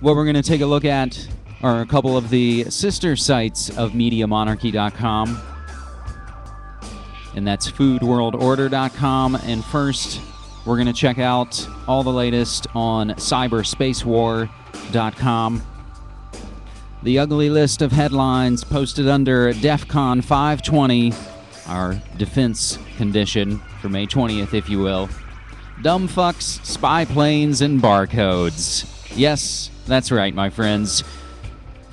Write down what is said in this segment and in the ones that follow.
What we're going to take a look at are a couple of the sister sites of MediaMonarchy.com, and that's FoodWorldOrder.com. And first, we're going to check out all the latest on CyberSpaceWar.com. The ugly list of headlines posted under DEFCON 520, our defense condition for May 20th, if you will. Dumb fucks, spy planes, and barcodes. Yes, that's right, my friends.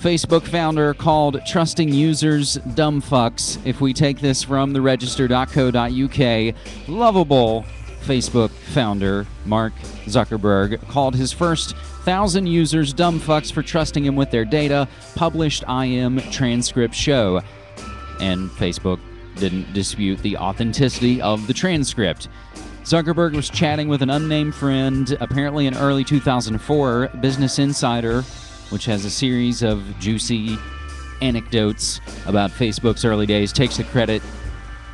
Facebook founder called trusting users dumb fucks. If we take this from the register.co.uk, lovable Facebook founder Mark Zuckerberg called his first 1,000 users dumb fucks for trusting him with their data, published IM transcript show. And Facebook didn't dispute the authenticity of the transcript. Zuckerberg was chatting with an unnamed friend, apparently in early 2004. Business Insider, which has a series of juicy anecdotes about Facebook's early days, takes the credit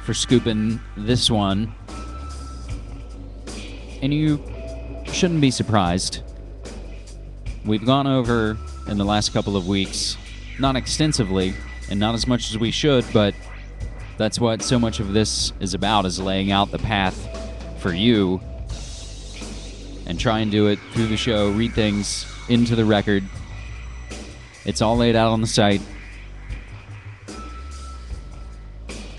for scooping this one. And you shouldn't be surprised. We've gone over in the last couple of weeks, not extensively and not as much as we should, but that's what so much of this is about, is laying out the path for you and try and do it through the show, read things into the record. It's all laid out on the site.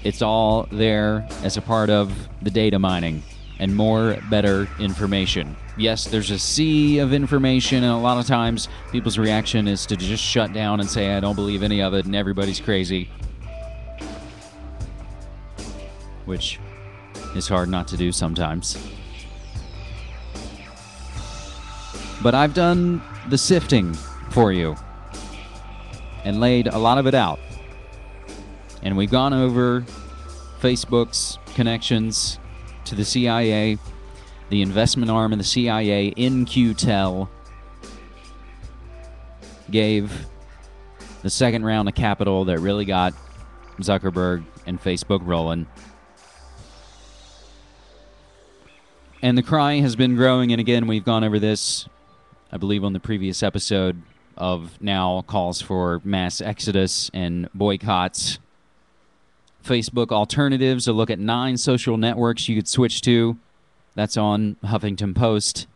It's all there as a part of the data mining and more better information. Yes, there's a sea of information, and a lot of times people's reaction is to just shut down and say, I don't believe any of it, and everybody's crazy. Which is hard not to do sometimes. But I've done the sifting for you and laid a lot of it out. And we've gone over Facebook's connections to the CIA, the investment arm of the CIA in QTEL, gave the second round of capital that really got Zuckerberg and Facebook rolling. And the cry has been growing, and again, we've gone over this, I believe, on the previous episode, of now calls for mass exodus and boycotts. Facebook alternatives, a look at 9 social networks you could switch to. That's on Huffington Post.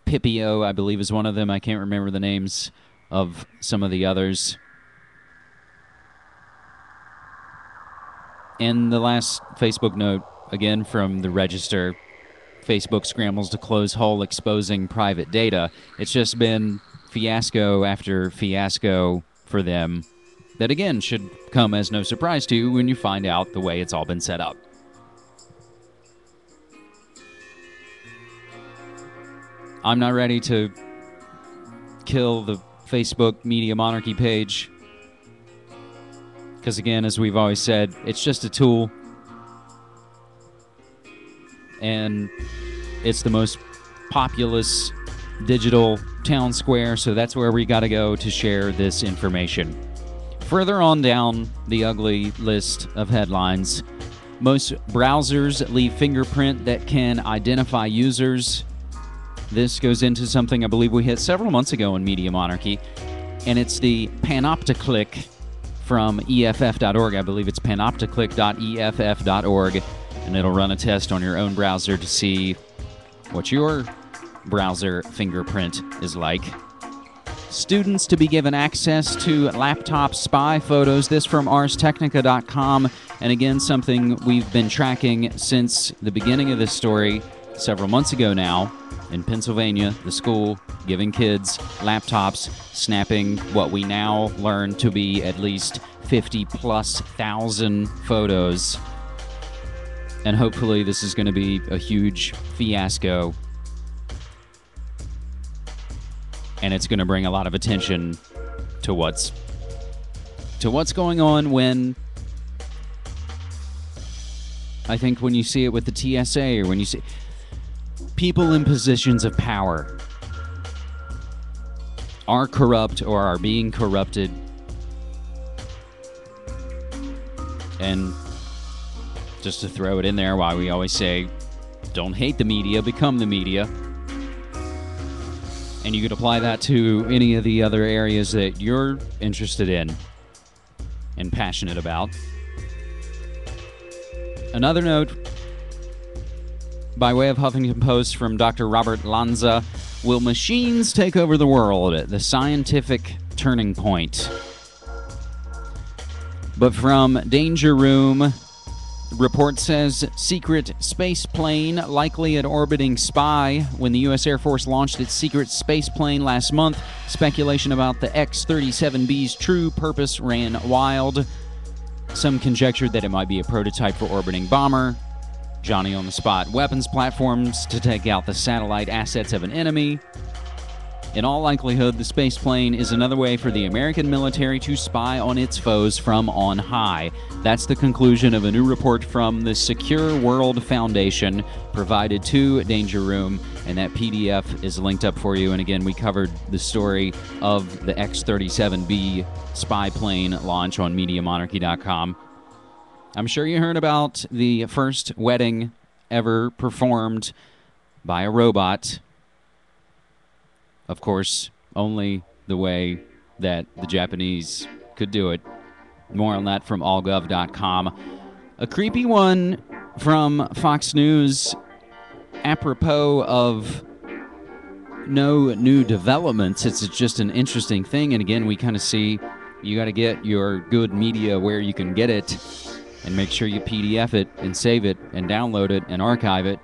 Pipio, I believe, is one of them. I can't remember the names of some of the others. And the last Facebook note, again from the Register, Facebook scrambles to close hole exposing private data. It's just been fiasco after fiasco for them. That, again, should come as no surprise to you when you find out the way it's all been set up. I'm not ready to kill the Facebook Media Monarchy page. Because, again, as we've always said, it's just a tool. And it's the most populous digital town square, so that's where we got to go to share this information. Further on down the ugly list of headlines, most browsers leave fingerprint that can identify users. This goes into something I believe we hit several months ago in Media Monarchy, and it's the panopticlick from EFF.org. I believe it's panopticlick.eff.org, and it'll run a test on your own browser to see what your browser fingerprint is like. Students to be given access to laptop spy photos. This from ArsTechnica.com. And again, something we've been tracking since the beginning of this story several months ago now. In Pennsylvania, the school giving kids laptops, snapping what we now learn to be at least 50,000+ photos. And hopefully this is going to be a huge fiasco. And it's going to bring a lot of attention to what's going on when, I think when you see it with the TSA, or when you see people in positions of power are corrupt or are being corrupted. And just to throw it in there, why we always say, don't hate the media, become the media. And you could apply that to any of the other areas that you're interested in and passionate about. Another note, by way of Huffington Post from Dr. Robert Lanza, will machines take over the world? The scientific turning point. But from Danger Room, report says secret space plane likely an orbiting spy. When the U.S. Air Force launched its secret space plane last month, speculation about the X-37B's true purpose ran wild. Some conjectured that it might be a prototype for orbiting bomber, Johnny-on-the-spot weapons platforms to take out the satellite assets of an enemy. In all likelihood, the space plane is another way for the American military to spy on its foes from on high. That's the conclusion of a new report from the Secure World Foundation provided to Danger Room, and that PDF is linked up for you. And again, we covered the story of the X-37B spy plane launch on MediaMonarchy.com. I'm sure you heard about the first wedding ever performed by a robot. Of course, only the way that the Japanese could do it. More on that from allgov.com. A creepy one from Fox News apropos of no new developments. It's just an interesting thing. And again, we kind of see you got to get your good media where you can get it and make sure you PDF it and save it and download it and archive it.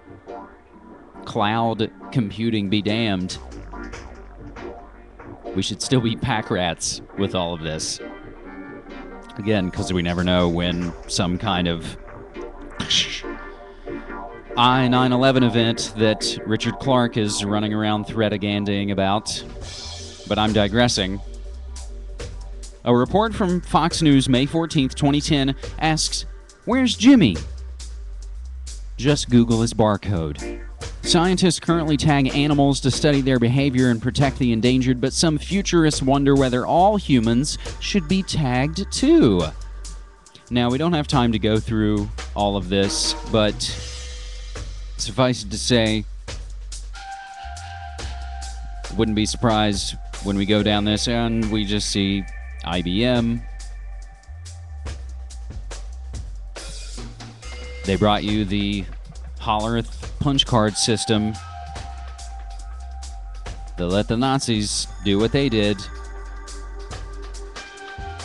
Cloud computing be damned. We should still be pack rats with all of this. Again, because we never know when some kind of I-9/11 event that Richard Clark is running around thread-a-gandying about. But I'm digressing. A report from Fox News, May 14th, 2010, asks, "Where's Jimmy?" Just Google his barcode. Scientists currently tag animals to study their behavior and protect the endangered, but some futurists wonder whether all humans should be tagged too. Now, we don't have time to go through all of this, but suffice it to say, wouldn't be surprised when we go down this and we just see IBM. They brought you the Hollerith punch card system. They let the Nazis do what they did,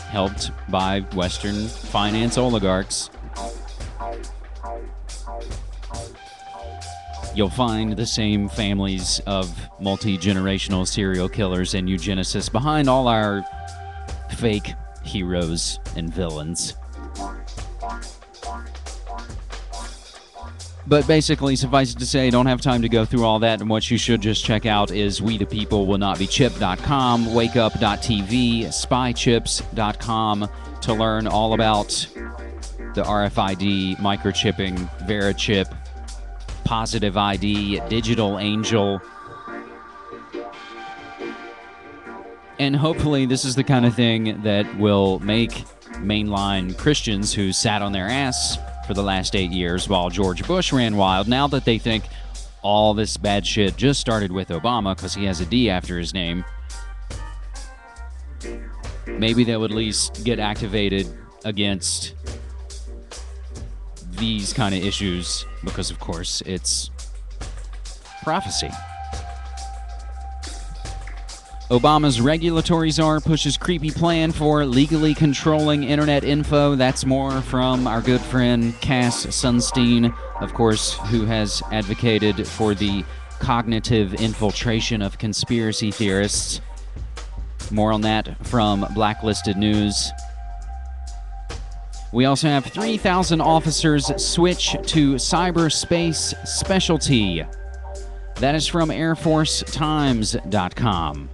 helped by Western finance oligarchs. You'll find the same families of multi-generational serial killers and eugenicists behind all our fake heroes and villains. But basically, suffice it to say, don't have time to go through all that, and what you should just check out is WeThePeopleWillNotBeChipped.com, WakeUp.tv, SpyChips.com to learn all about the RFID, microchipping, VeriChip, Positive ID, Digital Angel. And hopefully this is the kind of thing that will make mainline Christians who sat on their ass for the last 8 years while George Bush ran wild, now that they think all this bad shit just started with Obama because he has a D after his name, maybe they would at least get activated against these kind of issues because, of course, it's prophecy. Obama's regulatory czar pushes creepy plan for legally controlling internet info. That's more from our good friend Cass Sunstein, of course, who has advocated for the cognitive infiltration of conspiracy theorists. More on that from Blacklisted News. We also have 3,000 officers switch to cyberspace specialty. That is from AirForceTimes.com.